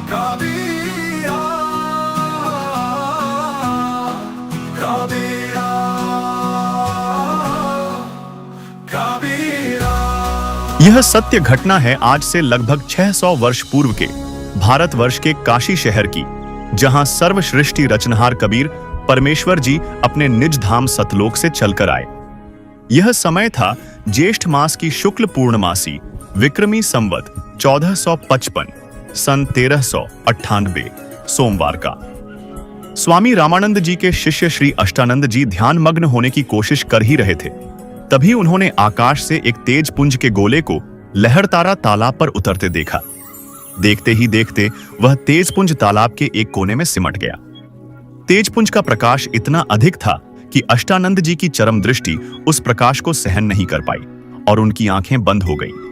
कबीरा कबीरा कबीरा। यह सत्य घटना है आज से लगभग 600 वर्ष पूर्व के भारतवर्ष के काशी शहर की, जहां सर्वश्रेष्ठी रचनहार कबीर परमेश्वर जी अपने निज धाम सतलोक से चलकर आए। यह समय था ज्येष्ठ मास की शुक्ल पूर्णमासी विक्रमी संवत 1455 सन 1398 सोमवार का। स्वामी रामानंद जी के शिष्य श्री अष्टानंद जी ध्यान मग्न होने की कोशिश कर ही रहे थे, तभी उन्होंने आकाश से एक तेज पुंज के गोले को लहरतारा तालाब पर उतरते देखा। देखते ही देखते वह तेज पुंज तालाब के एक कोने में सिमट गया। तेज पुंज का प्रकाश इतना अधिक था कि अष्टानंद जी की चरम दृष्टि उस प्रकाश को सहन नहीं कर पाई और उनकी आंखें बंद हो गईं।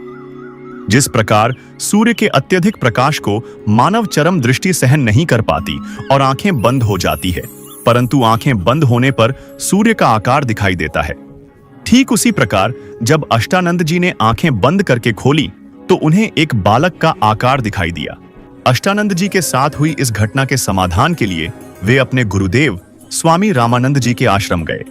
जिस प्रकार सूर्य के अत्यधिक प्रकाश को मानव चरम दृष्टि सहन नहीं कर पाती और आंखें बंद हो जाती है, परंतु आंखें बंद होने पर सूर्य का आकार दिखाई देता है, ठीक उसी प्रकार जब अष्टानंद जी ने आंखें बंद करके खोली तो उन्हें एक बालक का आकार दिखाई दिया। अष्टानंद जी के साथ हुई इस घटना के समाधान के लिए वे अपने गुरुदेव स्वामी रामानंद जी के आश्रम गए।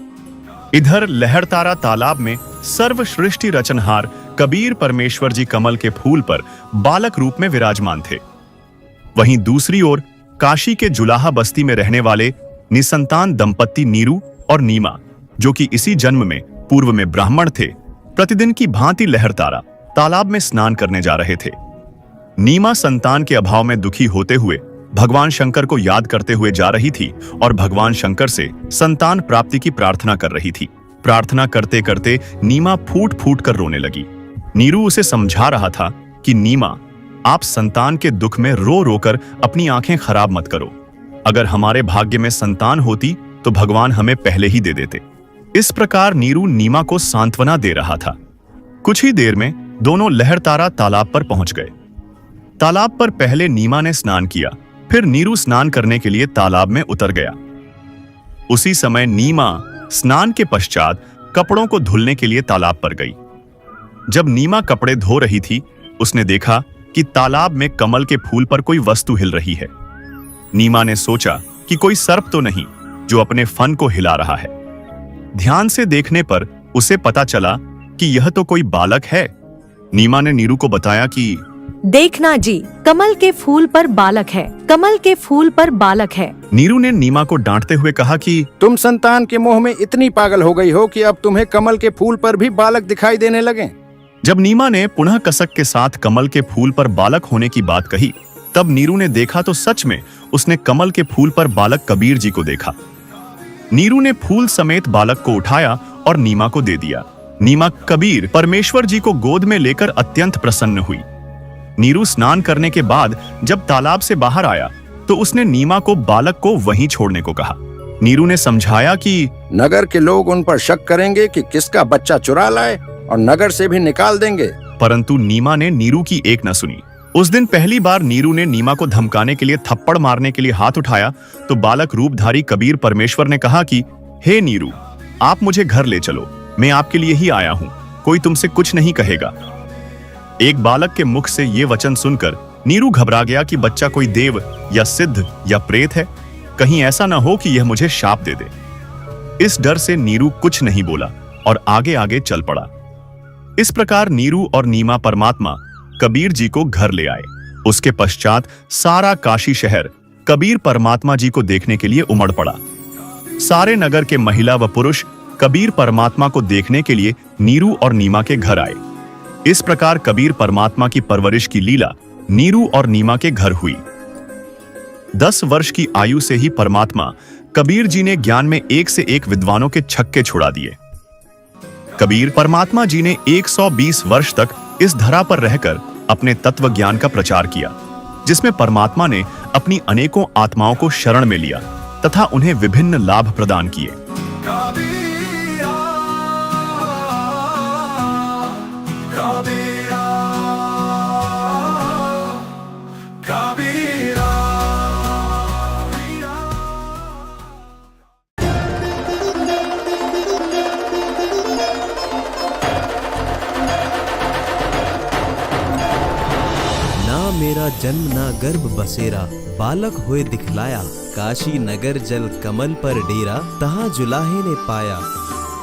इधर लहरतारा तालाब में सर्वश्रेष्ठी रचनहार कबीर परमेश्वर जी कमल के फूल पर बालक रूप में विराजमान थे। वहीं दूसरी ओर काशी के जुलाहा बस्ती में रहने वाले निसंतान दंपत्ति नीरू और नीमा, जो कि इसी जन्म में पूर्व में ब्राह्मण थे, प्रतिदिन की भांति लहरतारा तालाब में स्नान करने जा रहे थे। नीमा संतान के अभाव में दुखी होते हुए भगवान शंकर को याद करते हुए जा रही थी और भगवान शंकर से संतान प्राप्ति की प्रार्थना कर रही थी। प्रार्थना करते करते नीमा फूट फूट कर रोने लगी। नीरू उसे समझा रहा था कि नीमा, आप संतान के दुख में रो रोकर अपनी आंखें खराब मत करो। अगर हमारे भाग्य में संतान होती तो भगवान हमें पहले ही दे देते। इस प्रकार नीरू नीमा को सांत्वना दे रहा था। कुछ ही देर में दोनों लहरतारा तालाब पर पहुंच गए। तालाब पर पहले नीमा ने स्नान किया, फिर नीरू स्नान करने के लिए तालाब में उतर गया। उसी समय नीमा स्नान के पश्चात कपड़ों को धुलने के लिए तालाब पर गई। जब नीमा कपड़े धो रही थी, उसने देखा कि तालाब में कमल के फूल पर कोई वस्तु हिल रही है। नीमा ने सोचा कि कोई सर्प तो नहीं जो अपने फन को हिला रहा है। ध्यान से देखने पर उसे पता चला कि यह तो कोई बालक है। नीमा ने नीरू को बताया कि देखना जी, कमल के फूल पर बालक है, कमल के फूल पर बालक है। नीरू ने नीमा को डांटते हुए कहा कि तुम संतान के मोह में इतनी पागल हो गई हो कि अब तुम्हें कमल के फूल पर भी बालक दिखाई देने लगे। जब नीमा ने पुनः कसक के साथ कमल के फूल पर बालक होने की बात कही, तब नीरू ने देखा तो सच में उसने कमल के फूल पर बालक कबीर जी को देखा। नीरू ने फूल समेत बालक को उठाया और नीमा को दे दिया। नीमा कबीर परमेश्वर जी को गोद में लेकर अत्यंत प्रसन्न हुई। नीरू स्नान करने के बाद जब तालाब से बाहर आया तो उसने नीमा को बालक को वहीं छोड़ने को कहा। नीरू ने समझाया कि नगर के लोग उन पर शक करेंगे कि किसका बच्चा चुरा लाए और नगर से भी निकाल देंगे। परंतु नीमा ने नीरू की एक न सुनी। उस दिन पहली बार नीरू ने नीमा को धमकाने के लिए थप्पड़ मारने के लिए हाथ उठाया तो बालक रूपधारी कबीर परमेश्वर ने कहा कि हे नीरू, आप मुझे घर ले चलो, मैं आपके लिए ही आया हूँ, कोई तुमसे कुछ नहीं कहेगा। एक बालक के मुख से ये वचन सुनकर नीरू घबरा गया कि बच्चा कोई देव या सिद्ध या प्रेत है, कहीं ऐसा न हो कि यह मुझे शाप दे दे। इस डर से नीरू कुछ नहीं बोला और आगे आगे चल पड़ा। इस प्रकार नीरू और नीमा परमात्मा कबीर जी को घर ले आए। उसके पश्चात सारा काशी शहर कबीर परमात्मा जी को देखने के लिए उमड़ पड़ा। सारे नगर के महिला व पुरुष कबीर परमात्मा को देखने के लिए नीरू और नीमा के घर आए। इस प्रकार कबीर परमात्मा की परवरिश की लीला नीरू और नीमा के घर हुई। 10 वर्ष की आयु से ही परमात्मा कबीर जी ने ज्ञान में एक से एक विद्वानों के छक्के छुड़ा दिए। कबीर परमात्मा जी ने 120 वर्ष तक इस धरा पर रहकर अपने तत्व ज्ञान का प्रचार किया, जिसमें परमात्मा ने अपनी अनेकों आत्माओं को शरण में लिया तथा उन्हें विभिन्न लाभ प्रदान किए। कबीरा कबीरा कबीरा। ना मेरा जन्म ना गर्भ बसेरा, बालक होए दिखलाया। काशी नगर जल कमल पर डेरा, तहाँ जुलाहे ने पाया।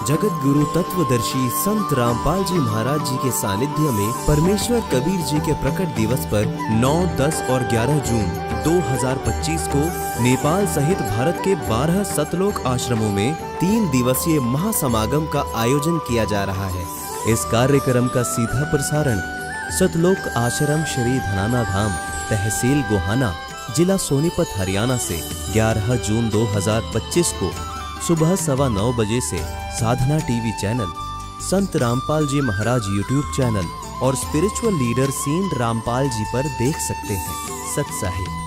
जगत गुरु तत्वदर्शी संत रामपाल जी महाराज जी के सानिध्य में परमेश्वर कबीर जी के प्रकट दिवस पर 9, 10 और 11 जून 2025 को नेपाल सहित भारत के 12 सतलोक आश्रमों में 3 दिवसीय महासमागम का आयोजन किया जा रहा है। इस कार्यक्रम का सीधा प्रसारण सतलोक आश्रम श्री धनाना धाम, तहसील गोहाना, जिला सोनीपत, हरियाणा से 11 जून 2025 को सुबह 9:15 बजे से साधना टीवी चैनल, संत रामपाल जी महाराज यूट्यूब चैनल और spiritual leader scene Rampal ji पर देख सकते हैं। सत साहिब।